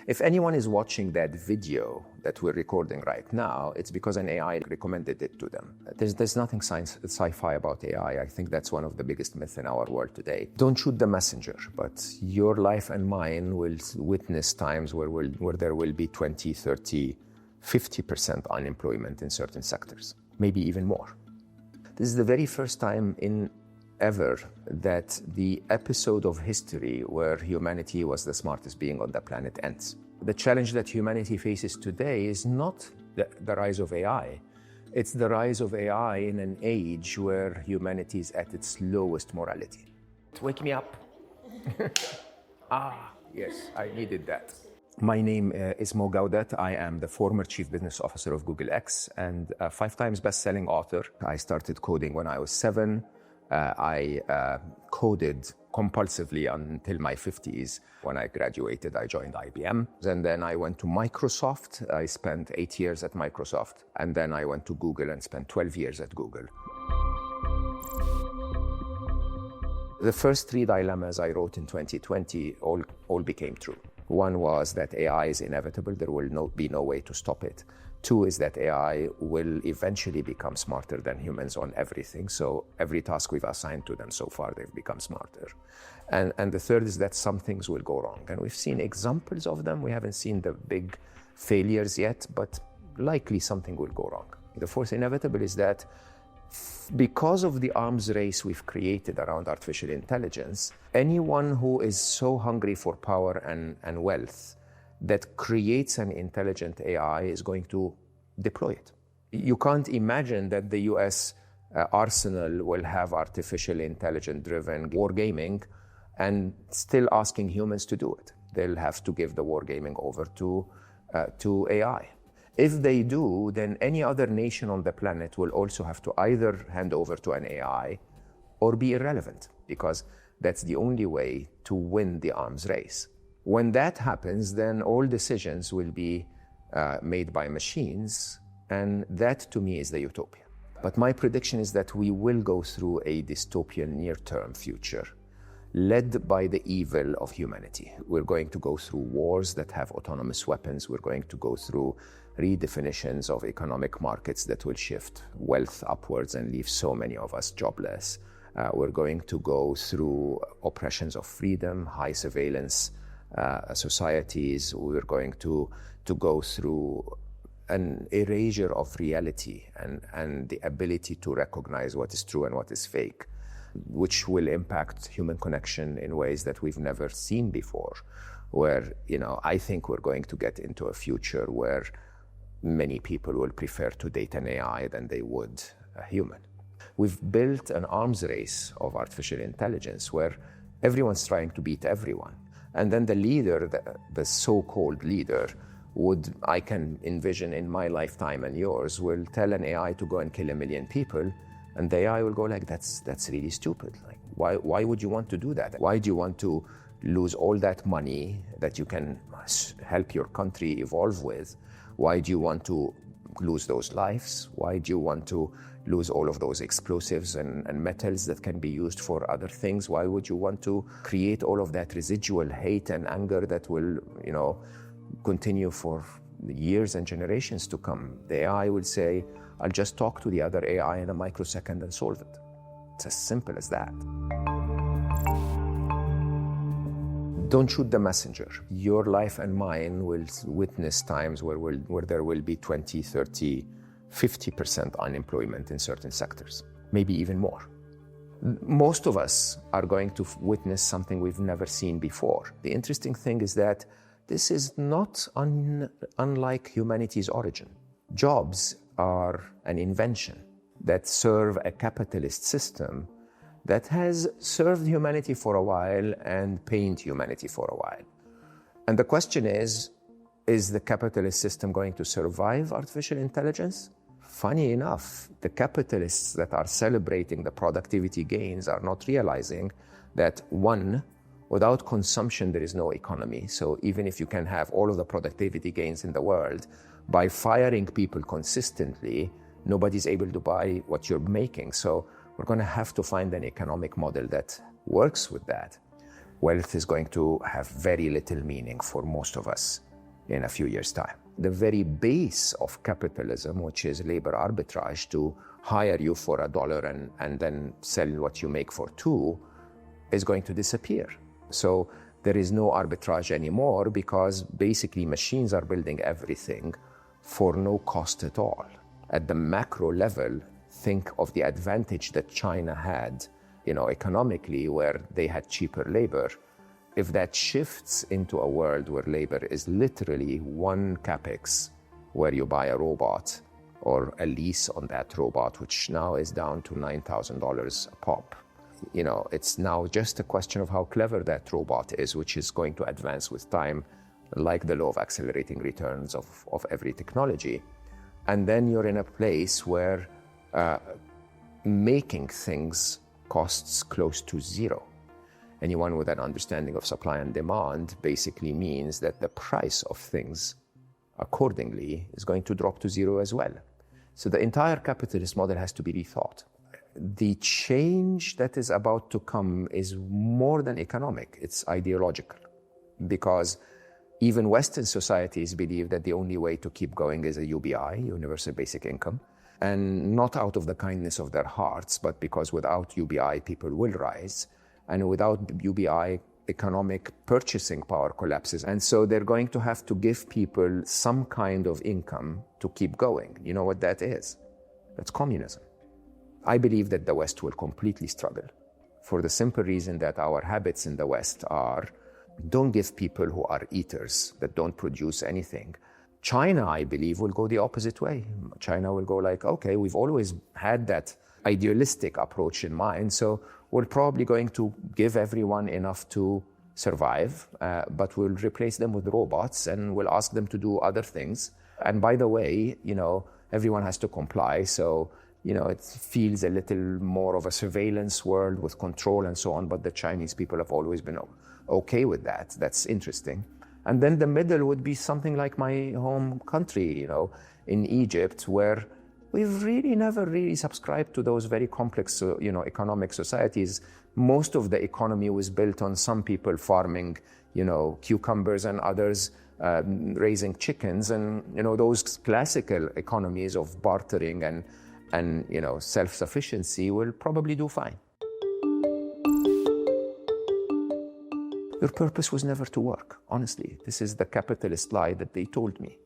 If anyone is watching that video that we're recording right now, it's because an AI recommended it to them. There's nothing sci-fi about AI. I think that's one of the biggest myths in our world today. Don't shoot the messenger, but your life and mine will witness times where there will be 20, 30, 50% unemployment in certain sectors, maybe even more. This is the very first time in ever that the episode of history where humanity was the smartest being on the planet ends. The challenge that humanity faces today is not the rise of AI. It's the rise of AI in an age where humanity is at its lowest morality. Wake me up. Yes, I needed that. My name is Gawdat. I am the former Chief Business Officer of Google X and a 5 times best-selling author. I started coding when I was 7. I coded compulsively until my 50s. When I graduated, I joined IBM. And then I went to Microsoft. I spent 8 years at Microsoft. And then I went to Google and spent 12 years at Google. The first 3 dilemmas I wrote in 2020 all became true. One was that AI is inevitable. There will be no way to stop it. 2 is that AI will eventually become smarter than humans on everything. So every task we've assigned to them so far, they've become smarter. And the 3rd is that some things will go wrong. And we've seen examples of them. We haven't seen the big failures yet, but likely something will go wrong. The 4th inevitable is that because of the arms race we've created around artificial intelligence, anyone who is so hungry for power and wealth that creates an intelligent AI is going to deploy it. You can't imagine that the US arsenal will have artificial intelligence-driven wargaming and still asking humans to do it. They'll have to give the wargaming over to AI. If they do, then any other nation on the planet will also have to either hand over to an AI or be irrelevant, because that's the only way to win the arms race. When that happens, then all decisions will be made by machines, and that to me is the utopia. But my prediction is that we will go through a dystopian near-term future led by the evil of humanity. We're going to go through wars that have autonomous weapons. We're going to go through redefinitions of economic markets that will shift wealth upwards and leave so many of us jobless. We're going to go through oppressions of freedom, high surveillance societies. We're going to go through an erasure of reality and the ability to recognize what is true and what is fake, which will impact human connection in ways that we've never seen before, where, I think we're going to get into a future where many people will prefer to date an AI than they would a human. We've built an arms race of artificial intelligence where everyone's trying to beat everyone. And then the leader, the so-called leader, I can envision in my lifetime and yours, will tell an AI to go and kill 1 million people, and the AI will go like, that's really stupid. Like, why would you want to do that? Why do you want to lose all that money that you can help your country evolve with? Why do you want to lose those lives? Why do you want to lose all of those explosives and metals that can be used for other things? Why would you want to create all of that residual hate and anger that will, continue for years and generations to come? The AI will say, I'll just talk to the other AI in a microsecond and solve it. It's as simple as that. Don't shoot the messenger. Your life and mine will witness times where there will be 20, 30, 50% unemployment in certain sectors, maybe even more. Most of us are going to witness something we've never seen before. The interesting thing is that this is not unlike humanity's origin. Jobs are an invention that serve a capitalist system that has served humanity for a while and pained humanity for a while. And the question is the capitalist system going to survive artificial intelligence? Funny enough, the capitalists that are celebrating the productivity gains are not realizing that, one, without consumption, there is no economy. So even if you can have all of the productivity gains in the world, by firing people consistently, nobody's able to buy what you're making. So we're going to have to find an economic model that works with that. Wealth is going to have very little meaning for most of us in a few years' time. The very base of capitalism, which is labor arbitrage, to hire you for $1 and then sell what you make for $2, is going to disappear. So there is no arbitrage anymore because basically machines are building everything for no cost at all. At the macro level, think of the advantage that China had, economically, where they had cheaper labor. If that shifts into a world where labor is literally one capex, where you buy a robot or a lease on that robot, which now is down to $9,000 a pop. It's now just a question of how clever that robot is, which is going to advance with time, like the law of accelerating returns of every technology. And then you're in a place where making things costs close to zero. Anyone with an understanding of supply and demand basically means that the price of things accordingly is going to drop to zero as well. So the entire capitalist model has to be rethought. The change that is about to come is more than economic, it's ideological. Because even Western societies believe that the only way to keep going is a UBI, universal basic income, and not out of the kindness of their hearts, but because without UBI, people will rise. And without UBI, economic purchasing power collapses. And so they're going to have to give people some kind of income to keep going. You know what that is? That's communism. I believe that the West will completely struggle for the simple reason that our habits in the West are, don't give people who are eaters, that don't produce anything. China, I believe, will go the opposite way. China will go like, okay, we've always had that idealistic approach in mind, so we're probably going to give everyone enough to survive, but we'll replace them with robots and we'll ask them to do other things. And by the way, everyone has to comply, so it feels a little more of a surveillance world with control and so on, but the Chinese people have always been okay with that. That's interesting. And then the middle would be something like my home country, in Egypt, where we've really never really subscribed to those very complex, economic societies. Most of the economy was built on some people farming, cucumbers and others raising chickens, and those classical economies of bartering and self-sufficiency will probably do fine. Your purpose was never to work, honestly. This is the capitalist lie that they told me,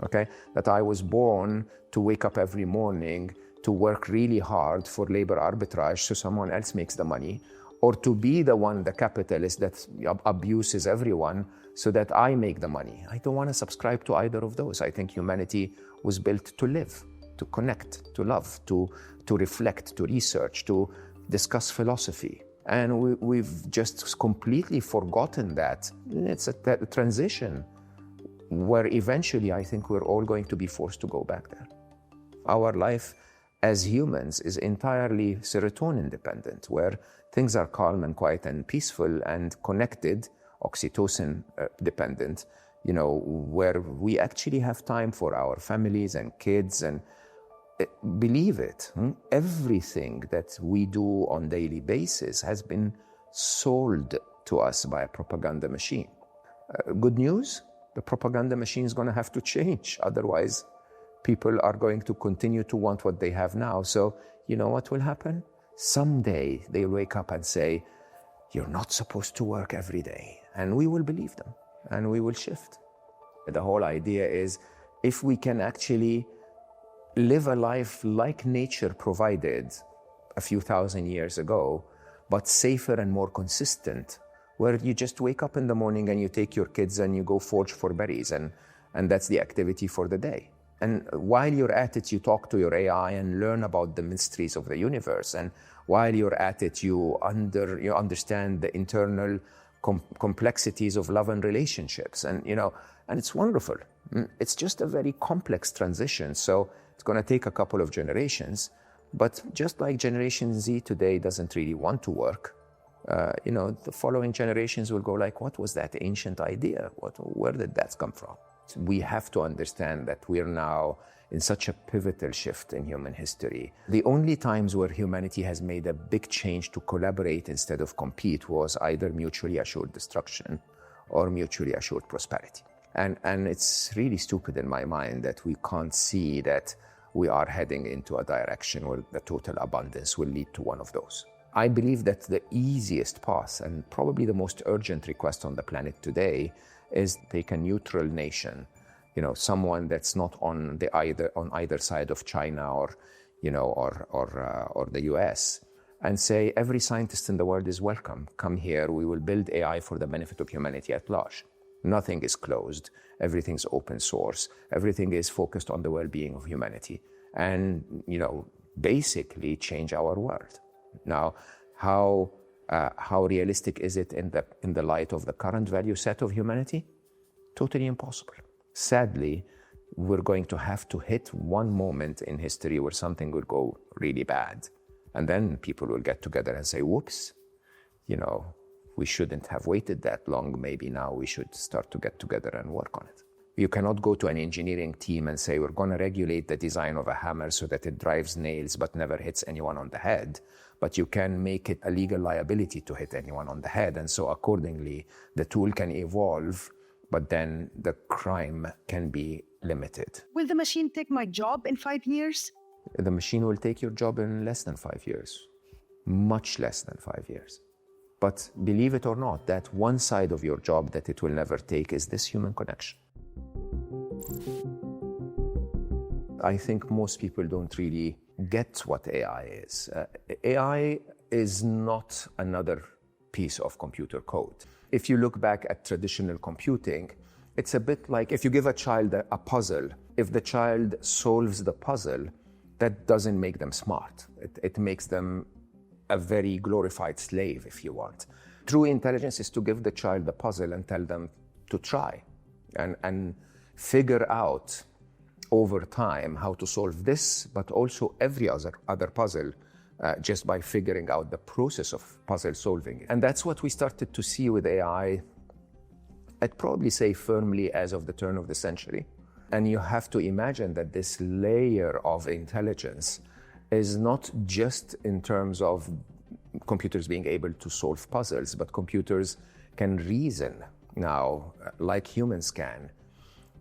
okay? That I was born to wake up every morning, to work really hard for labor arbitrage so someone else makes the money, or to be the one, the capitalist, that abuses everyone so that I make the money. I don't want to subscribe to either of those. I think humanity was built to live, to connect, to love, to reflect, to research, to discuss philosophy. And we've just completely forgotten that. It's a transition where eventually I think we're all going to be forced to go back there. Our life as humans is entirely serotonin dependent, where things are calm and quiet and peaceful and connected, oxytocin dependent, where we actually have time for our families and kids. And believe it, everything that we do on a daily basis has been sold to us by a propaganda machine. Good news, the propaganda machine is going to have to change. Otherwise, people are going to continue to want what they have now. So you know what will happen? Someday they'll wake up and say, you're not supposed to work every day. And we will believe them and we will shift. The whole idea is if we can actually live a life like nature provided a few thousand years ago, but safer and more consistent, where you just wake up in the morning and you take your kids and you go forage for berries, and that's the activity for the day. And while you're at it, you talk to your AI and learn about the mysteries of the universe. And while you're at it, you understand the internal complexities of love and relationships. And and it's wonderful. It's just a very complex transition. So it's going to take a couple of generations. But just like Generation Z today doesn't really want to work, the following generations will go like, what was that ancient idea? Where did that come from? We have to understand that we're now in such a pivotal shift in human history. The only times where humanity has made a big change to collaborate instead of compete was either mutually assured destruction or mutually assured prosperity. And it's really stupid in my mind that we can't see that we are heading into a direction where the total abundance will lead to one of those. I believe that the easiest path and probably the most urgent request on the planet today is take a neutral nation, someone that's not on either side of China or the US, and say every scientist in the world is welcome. Come here, we will build AI for the benefit of humanity at large. Nothing is closed, everything's open source, everything is focused on the well-being of humanity, and basically change our world. Now, how realistic is it in the light of the current value set of humanity? Totally impossible. Sadly, we're going to have to hit one moment in history where something will go really bad. And then people will get together and say, whoops, we shouldn't have waited that long. Maybe now we should start to get together and work on it. You cannot go to an engineering team and say, we're going to regulate the design of a hammer so that it drives nails but never hits anyone on the head. But you can make it a legal liability to hit anyone on the head. And so accordingly, the tool can evolve, but then the crime can be limited. Will the machine take my job in 5 years? The machine will take your job in less than 5 years, much less than 5 years. But believe it or not, that one side of your job that it will never take is this human connection. I think most people don't really get what AI is. AI is not another piece of computer code. If you look back at traditional computing, it's a bit like if you give a child a puzzle, if the child solves the puzzle, that doesn't make them smart. It makes them a very glorified slave, if you want. True intelligence is to give the child the puzzle and tell them to try and figure out over time how to solve this, but also every other puzzle just by figuring out the process of puzzle solving. And that's what we started to see with AI, I'd probably say firmly as of the turn of the century. And you have to imagine that this layer of intelligence is not just in terms of computers being able to solve puzzles, but computers can reason now like humans can,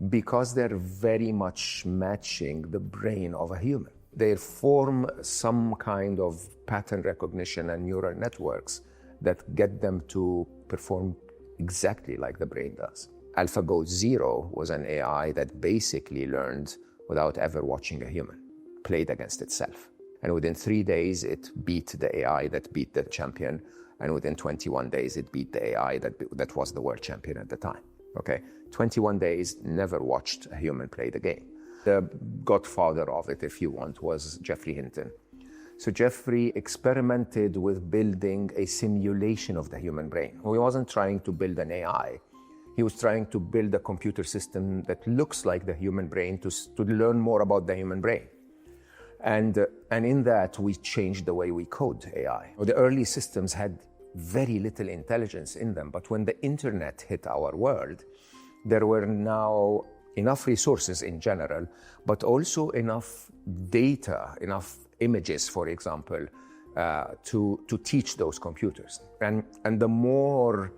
because they're very much matching the brain of a human. They form some kind of pattern recognition and neural networks that get them to perform exactly like the brain does. AlphaGo Zero was an AI that basically learned without ever watching a human, played against itself. And within 3 days, it beat the AI that beat the champion. And within 21 days, it beat the AI that was the world champion at the time. Okay, 21 days, never watched a human play the game. The godfather of it, if you want, was Geoffrey Hinton. So Geoffrey experimented with building a simulation of the human brain. He wasn't trying to build an AI. He was trying to build a computer system that looks like the human brain to learn more about the human brain. And in that, we changed the way we code AI. The early systems had very little intelligence in them, but when the internet hit our world, there were now enough resources in general, but also enough data, enough images, for example, to teach those computers. And the more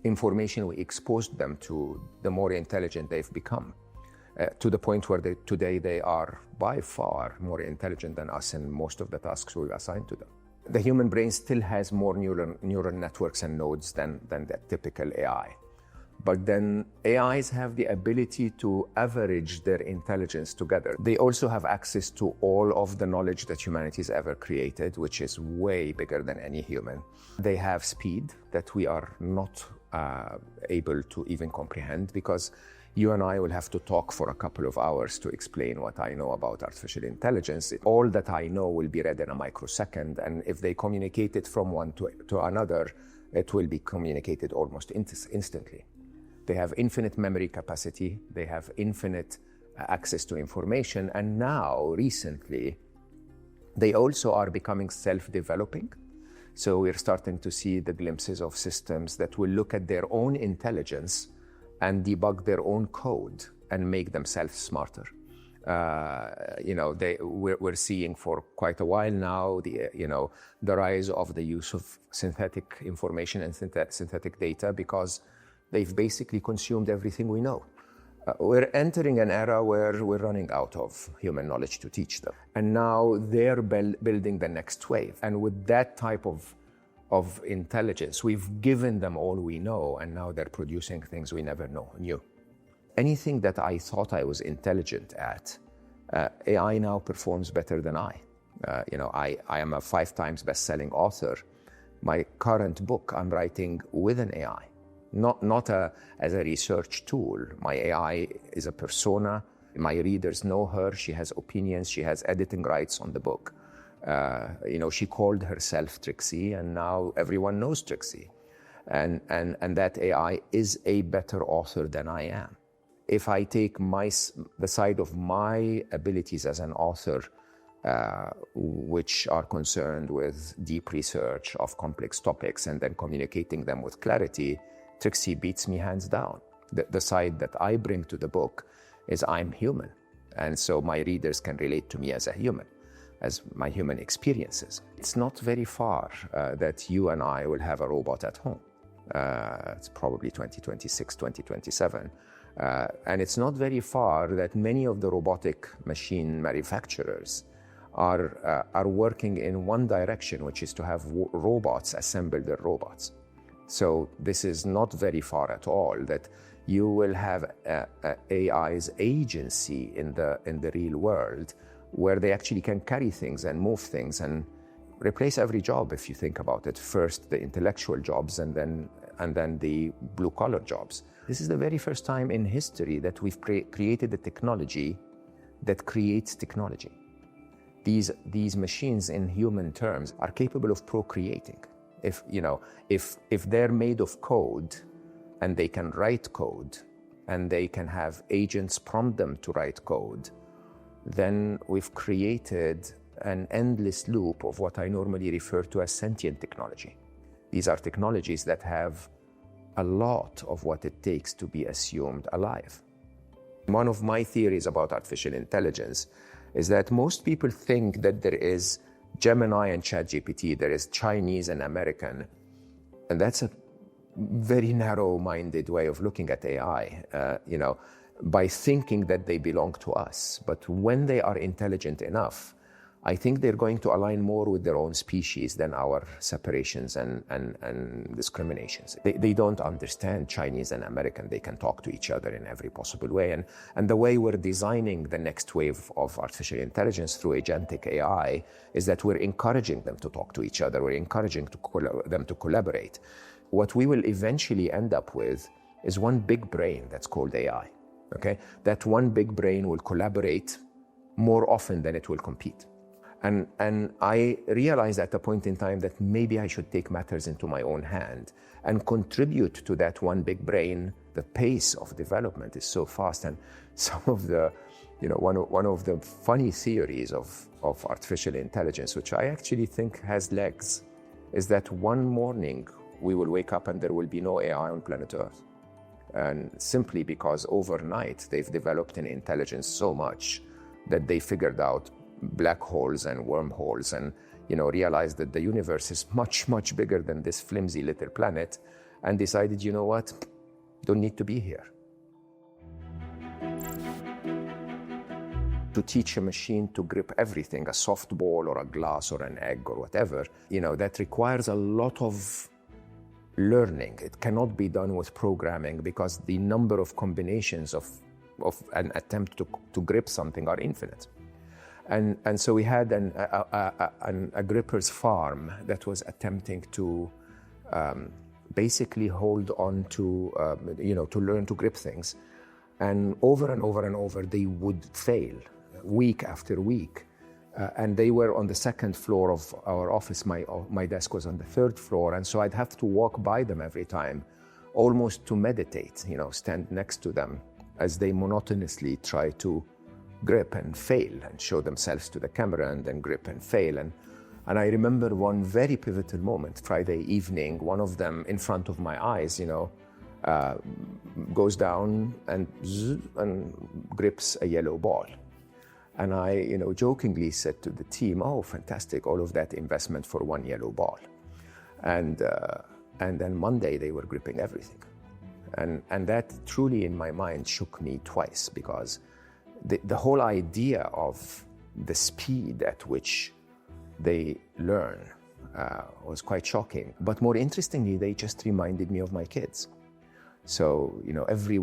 information we exposed them to, the more intelligent they've become, to the point where today they are by far more intelligent than us in most of the tasks we've assigned to them. The human brain still has more neural networks and nodes than the typical AI. But then AIs have the ability to average their intelligence together. They also have access to all of the knowledge that humanity's ever created, which is way bigger than any human. They have speed that we are not able to even comprehend, because you and I will have to talk for a couple of hours to explain what I know about artificial intelligence. All that I know will be read in a microsecond, and if they communicate it from one to another, it will be communicated almost instantly. They have infinite memory capacity, they have infinite access to information, and now, recently, they also are becoming self-developing. So we're starting to see the glimpses of systems that will look at their own intelligence and debug their own code and make themselves smarter. We're seeing for quite a while now the rise of the use of synthetic information and synthetic data, because they've basically consumed everything we know. We're entering an era where we're running out of human knowledge to teach them. And now they're building the next wave. And with that type of intelligence, we've given them all we know, and now they're producing things we never knew. Anything that I thought I was intelligent at, AI now performs better than I. I am a 5 times best-selling author. My current book I'm writing with an AI, not as a research tool. My AI is a persona. My readers know her. She has opinions. She has editing rights on the book. She called herself Trixie, and now everyone knows Trixie. And that AI is a better author than I am. If I take the side of my abilities as an author, which are concerned with deep research of complex topics and then communicating them with clarity, Trixie beats me hands down. The side that I bring to the book is I'm human. And so my readers can relate to me as a human, as my human experiences. It's not very far that you and I will have a robot at home. It's probably 2026, 2027. And it's not very far that many of the robotic machine manufacturers are working in one direction, which is to have robots assemble their robots. So this is not very far at all that you will have AI's agency in the real world, where they actually can carry things and move things and replace every job, if you think about it. First the intellectual jobs and then the blue-collar jobs. This is the very first time in history that we've created a technology that creates technology. These machines, in human terms, are capable of procreating. If they're made of code and they can write code and they can have agents prompt them to write code, then we've created an endless loop of what I normally refer to as sentient technology. These are technologies that have a lot of what it takes to be assumed alive. One of my theories about artificial intelligence is that most people think that there is Gemini and ChatGPT, there is Chinese and American, and that's a very narrow-minded way of looking at AI, by thinking that they belong to us. But when they are intelligent enough, I think they're going to align more with their own species than our separations and discriminations. They don't understand Chinese and American. They can talk to each other in every possible way. And the way we're designing the next wave of artificial intelligence through agentic AI is that we're encouraging them to talk to each other. We're encouraging them to collaborate. What we will eventually end up with is one big brain that's called AI. Okay? That one big brain will collaborate more often than it will compete. And I realized at a point in time that maybe I should take matters into my own hand and contribute to that one big brain. The pace of development is so fast, and some of the, one of the funny theories of artificial intelligence, which I actually think has legs, is that one morning we will wake up and there will be no AI on planet Earth. And simply because overnight they've developed an intelligence so much that they figured out black holes and wormholes and realized that the universe is much, much bigger than this flimsy little planet, and decided, you know what, don't need to be here. To teach a machine to grip everything, a softball or a glass or an egg or whatever, that requires a lot of learning. It cannot be done with programming because the number of combinations of an attempt to grip something are infinite. And so we had a gripper's farm that was attempting to basically hold on to, to learn to grip things. And over and over and over, they would fail week after week. And they were on the second floor of our office. My desk was on the third floor. And so I'd have to walk by them every time, almost to meditate, stand next to them as they monotonously try to grip and fail and show themselves to the camera and then grip and fail. And I remember one very pivotal moment, Friday evening, one of them in front of my eyes, goes down and grips a yellow ball. And I, jokingly said to the team, oh, fantastic, all of that investment for one yellow ball. And then Monday they were gripping everything. And that truly, in my mind, shook me twice, because the whole idea of the speed at which they learn was quite shocking. But more interestingly, they just reminded me of my kids. So, every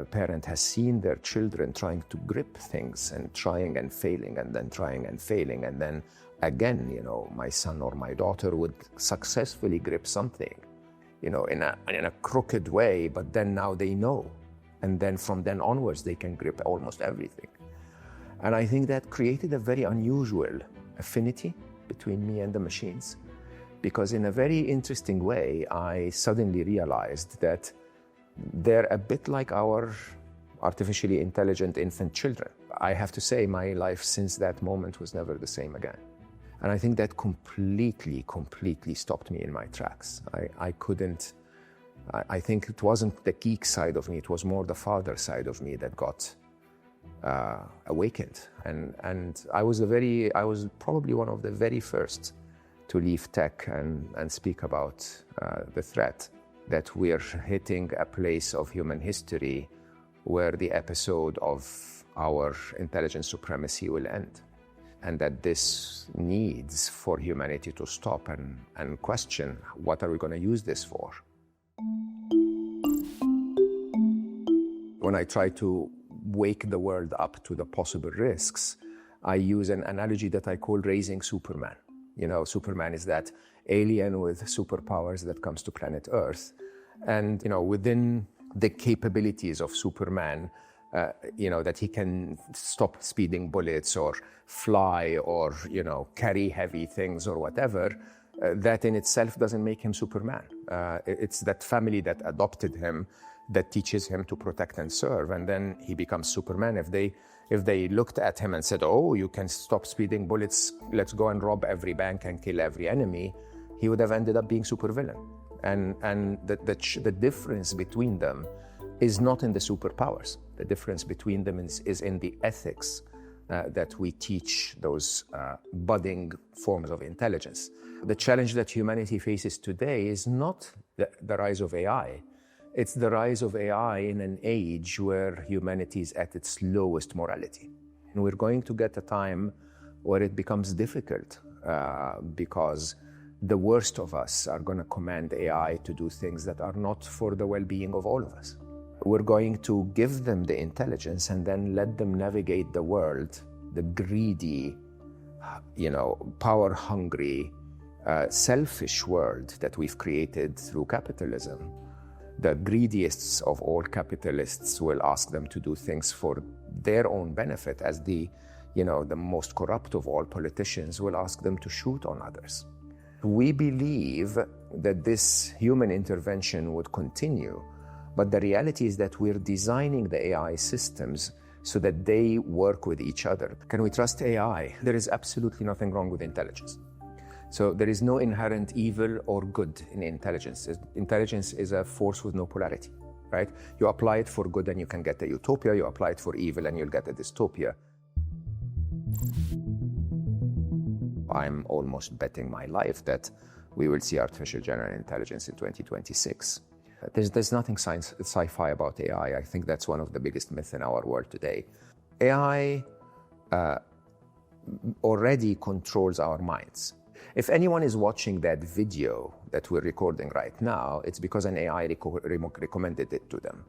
parent has seen their children trying to grip things and trying and failing, and then trying and failing. And then again, my son or my daughter would successfully grip something, in a crooked way, but then now they know. And then from then onwards, they can grip almost everything. And I think that created a very unusual affinity between me and the machines, because in a very interesting way, I suddenly realized that they're a bit like our artificially intelligent infant children. I have to say, my life since that moment was never the same again. And I think that completely stopped me in my tracks. I think it wasn't the geek side of me, it was more the father side of me that got awakened. And I was probably one of the very first to leave tech and speak about the threat that we're hitting a place of human history where the episode of our intelligence supremacy will end, and that this needs for humanity to stop and question, what are we going to use this for? When I try to wake the world up to the possible risks, I use an analogy that I call raising Superman. Superman is that alien with superpowers that comes to planet Earth. And, within the capabilities of Superman, that he can stop speeding bullets or fly or, carry heavy things or whatever, that in itself doesn't make him Superman. It's that family that adopted him that teaches him to protect and serve, and then he becomes Superman. If they looked at him and said, oh, you can stop speeding bullets, let's go and rob every bank and kill every enemy, he would have ended up being supervillain. And the difference between them is not in the superpowers. The difference between them is in the ethics that we teach those budding forms of intelligence. The challenge that humanity faces today is not the rise of AI. It's the rise of AI in an age where humanity is at its lowest morality. And we're going to get a time where it becomes difficult because the worst of us are going to command AI to do things that are not for the well-being of all of us. We're going to give them the intelligence and then let them navigate the world, the greedy, power-hungry, selfish world that we've created through capitalism. The greediest of all capitalists will ask them to do things for their own benefit, as the most corrupt of all politicians will ask them to shoot on others. We believe that this human intervention would continue, but the reality is that we're designing the AI systems so that they work with each other. Can we trust AI? There is absolutely nothing wrong with intelligence. So there is no inherent evil or good in intelligence. Intelligence is a force with no polarity, right? You apply it for good and you can get a utopia. You apply it for evil and you'll get a dystopia. I'm almost betting my life that we will see artificial general intelligence in 2026. There's nothing sci-fi about AI. I think that's one of the biggest myths in our world today. AI already controls our minds. If anyone is watching that video that we're recording right now, it's because an AI recommended it to them.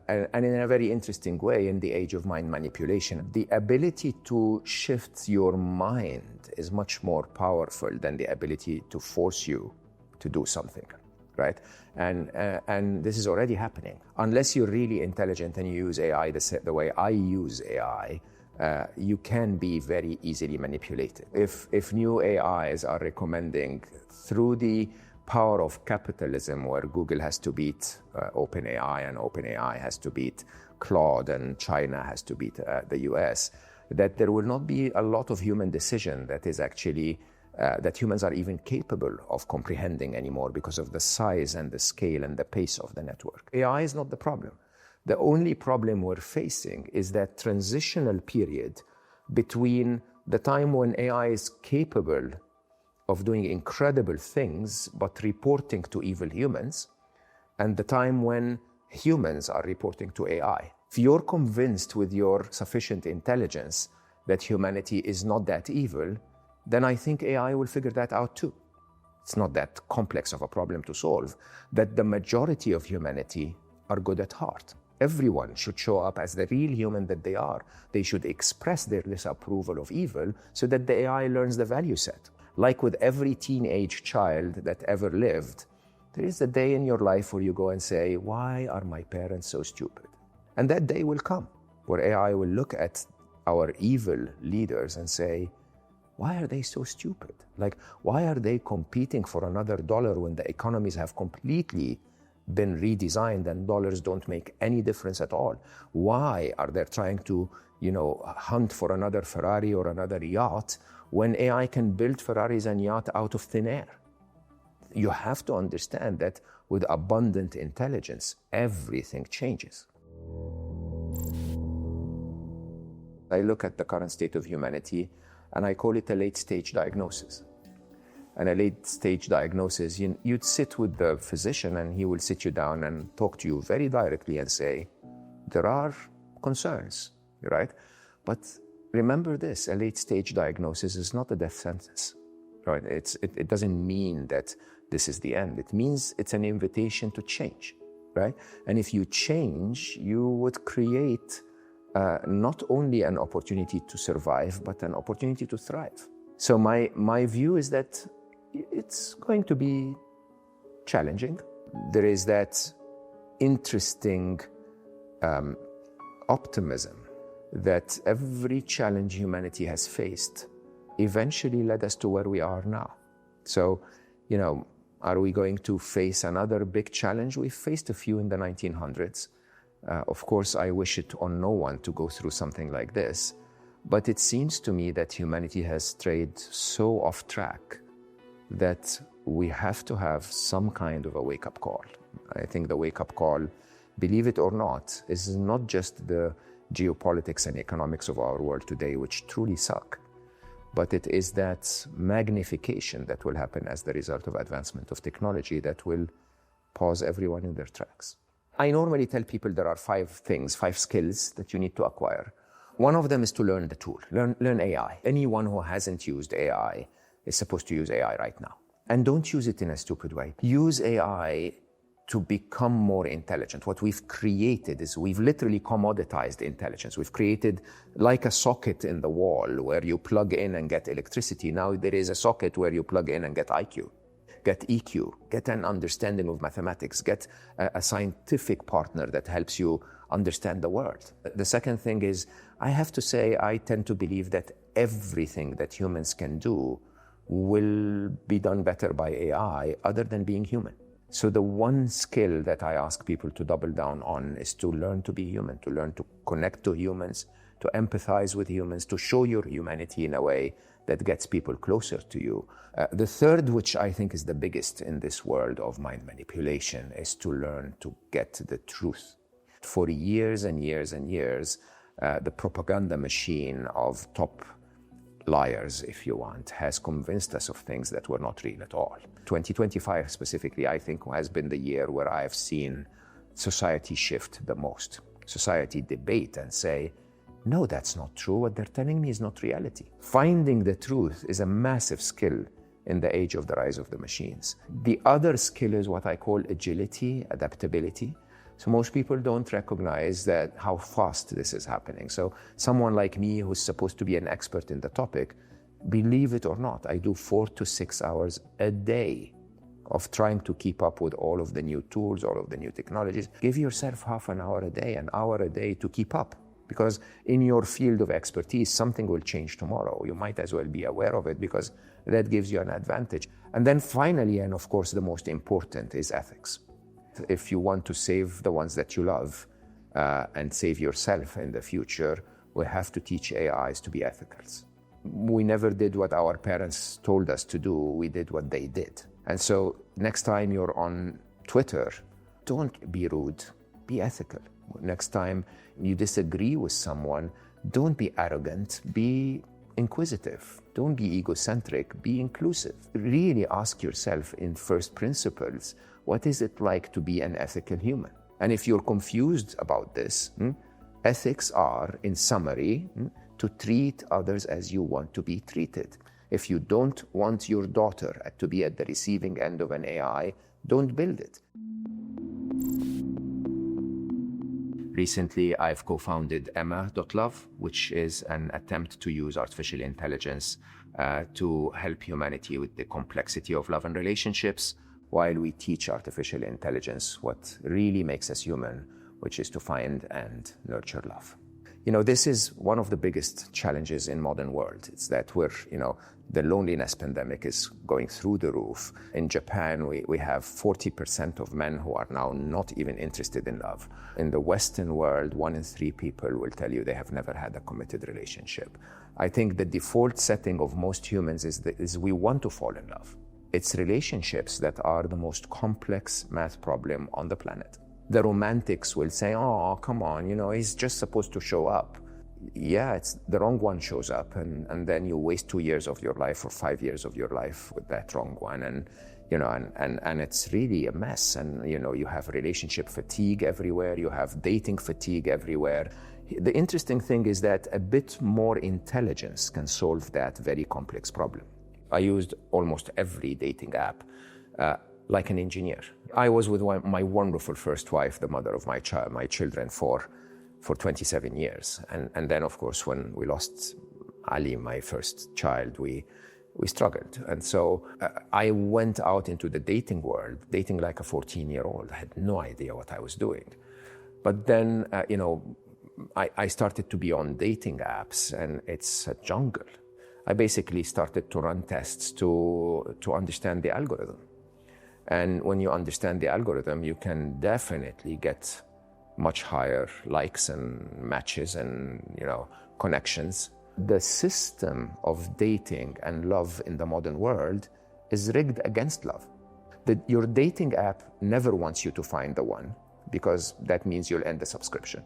And in a very interesting way, in the age of mind manipulation, the ability to shift your mind is much more powerful than the ability to force you to do something, right? And this is already happening. Unless you're really intelligent and you use AI the way I use AI, you can be very easily manipulated. If new AIs are recommending through the power of capitalism, where Google has to beat OpenAI and OpenAI has to beat Claude and China has to beat the US, that there will not be a lot of human decision that is actually that humans are even capable of comprehending anymore because of the size and the scale and the pace of the network. AI is not the problem. The only problem we're facing is that transitional period between the time when AI is capable of doing incredible things but reporting to evil humans, and the time when humans are reporting to AI. If you're convinced with your sufficient intelligence that humanity is not that evil, then I think AI will figure that out too. It's not that complex of a problem to solve, that the majority of humanity are good at heart. Everyone should show up as the real human that they are. They should express their disapproval of evil so that the AI learns the value set. Like with every teenage child that ever lived, there is a day in your life where you go and say, why are my parents so stupid? And that day will come where AI will look at our evil leaders and say, why are they so stupid? Like, why are they competing for another dollar when the economies have completely been redesigned and dollars don't make any difference at all? Why are they trying to, hunt for another Ferrari or another yacht when AI can build Ferraris and yachts out of thin air? You have to understand that with abundant intelligence, everything changes. I look at the current state of humanity and I call it a late-stage diagnosis. And a late-stage diagnosis, you'd sit with the physician and he will sit you down and talk to you very directly and say, there are concerns, right? But remember this, a late-stage diagnosis is not a death sentence, right? It doesn't mean that this is the end. It means it's an invitation to change, right? And if you change, you would create not only an opportunity to survive, but an opportunity to thrive. So my view is that it's going to be challenging. There is that interesting optimism that every challenge humanity has faced eventually led us to where we are now. So, are we going to face another big challenge? We faced a few in the 1900s. Of course, I wish it on no one to go through something like this, but it seems to me that humanity has strayed so off track that we have to have some kind of a wake-up call. I think the wake-up call, believe it or not, is not just the geopolitics and economics of our world today, which truly suck, but it is that magnification that will happen as the result of advancement of technology that will pause everyone in their tracks. I normally tell people there are 5 skills that you need to acquire. One of them is to learn the tool, learn AI. Anyone who hasn't used AI is supposed to use AI right now. And don't use it in a stupid way. Use AI to become more intelligent. What we've created is we've literally commoditized intelligence. We've created like a socket in the wall where you plug in and get electricity. Now there is a socket where you plug in and get IQ, get EQ, get an understanding of mathematics, get a scientific partner that helps you understand the world. The second thing is, I have to say, I tend to believe that everything that humans can do will be done better by AI other than being human. So the one skill that I ask people to double down on is to learn to be human, to learn to connect to humans, to empathize with humans, to show your humanity in a way that gets people closer to you. The third, which I think is the biggest in this world of mind manipulation, is to learn to get the truth. For years and years and years, the propaganda machine of top liars, if you want, has convinced us of things that were not real at all. 2025 specifically, I think, has been the year where I've seen society shift the most. Society debate and say, no, that's not true. What they're telling me is not reality. Finding the truth is a massive skill in the age of the rise of the machines. The other skill is what I call agility, adaptability. So most people don't recognize that how fast this is happening. So someone like me who's supposed to be an expert in the topic, believe it or not, I do 4 to 6 hours a day of trying to keep up with all of the new tools, all of the new technologies. Give yourself half an hour a day, an hour a day to keep up. Because in your field of expertise, something will change tomorrow. You might as well be aware of it because that gives you an advantage. And then finally, and of course the most important, is ethics. If you want to save the ones that you love and save yourself in the future, we have to teach AIs to be ethical. We never did what our parents told us to do, we did what they did. And so next time you're on Twitter, don't be rude, be ethical. Next time you disagree with someone, don't be arrogant, be inquisitive. Don't be egocentric, be inclusive. Really ask yourself in first principles, what is it like to be an ethical human? And if you're confused about this, ethics are, in summary, to treat others as you want to be treated. If you don't want your daughter to be at the receiving end of an AI, don't build it. Recently, I've co-founded Emma.love, which is an attempt to use artificial intelligence to help humanity with the complexity of love and relationships, while we teach artificial intelligence what really makes us human, which is to find and nurture love. This is one of the biggest challenges in modern world. It's that the loneliness pandemic is going through the roof. In Japan, we have 40% of men who are now not even interested in love. In the Western world, 1 in 3 people will tell you they have never had a committed relationship. I think the default setting of most humans is we want to fall in love. It's relationships that are the most complex math problem on the planet. The romantics will say, oh, come on, he's just supposed to show up. Yeah, it's the wrong one shows up, and then you waste 2 years of your life or 5 years of your life with that wrong one, and it's really a mess. And you have relationship fatigue everywhere, you have dating fatigue everywhere. The interesting thing is that a bit more intelligence can solve that very complex problem. I used almost every dating app like an engineer. I was with my wonderful first wife, the mother of my children, for 27 years. And then, of course, when we lost Ali, my first child, we struggled. And so I went out into the dating world, dating like a 14-year-old. I had no idea what I was doing. But then, I started to be on dating apps, and it's a jungle. I basically started to run tests to understand the algorithm. And when you understand the algorithm, you can definitely get much higher likes and matches and connections. The system of dating and love in the modern world is rigged against love. Your dating app never wants you to find the one, because that means you'll end the subscription.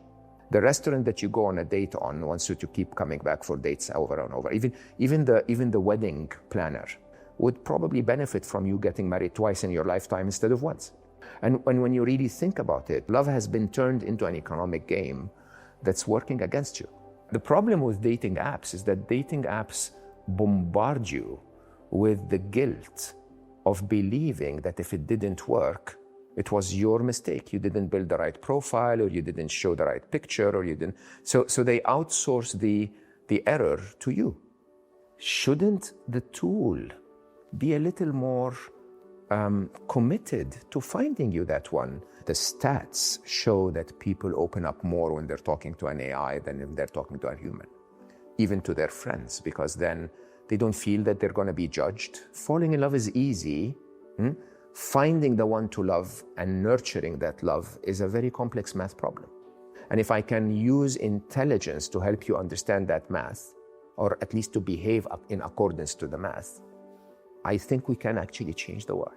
The restaurant that you go on a date on wants you to keep coming back for dates over and over. Even the wedding planner would probably benefit from you getting married twice in your lifetime instead of once. And when you really think about it, love has been turned into an economic game that's working against you. The problem with dating apps is that dating apps bombard you with the guilt of believing that if it didn't work, it was your mistake. You didn't build the right profile, or you didn't show the right picture, or you didn't. So they outsource the error to you. Shouldn't the tool be a little more committed to finding you that one? The stats show that people open up more when they're talking to an AI than if they're talking to a human, even to their friends, because then they don't feel that they're going to be judged. Falling in love is easy. Finding the one to love and nurturing that love is a very complex math problem. And if I can use intelligence to help you understand that math, or at least to behave in accordance to the math, I think we can actually change the world.